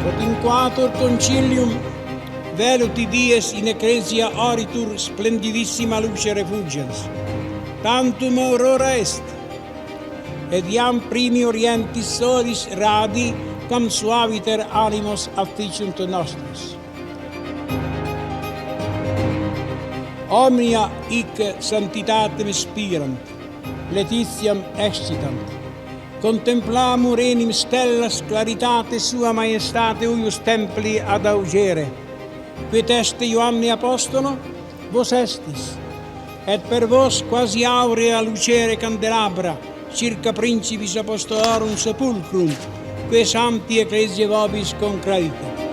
Tot inquatur concilium veluti dies in ecclesia oritur splendidissima luce refugiens. Tantum aurora est, et iam primi orientis solis radi, quam suaviter animos afficiunt nostris. Omnia hic santitatem spirant, laetitiam excitant. Contemplamur enim stellas claritate sua majestate uius templi ad augere. Quid est Ioanni Apostolo? Vos estis, et per vos quasi aurea lucere candelabra, circa principis apostolorum sepulcrum, que sancti ecclesiae vobis concredite.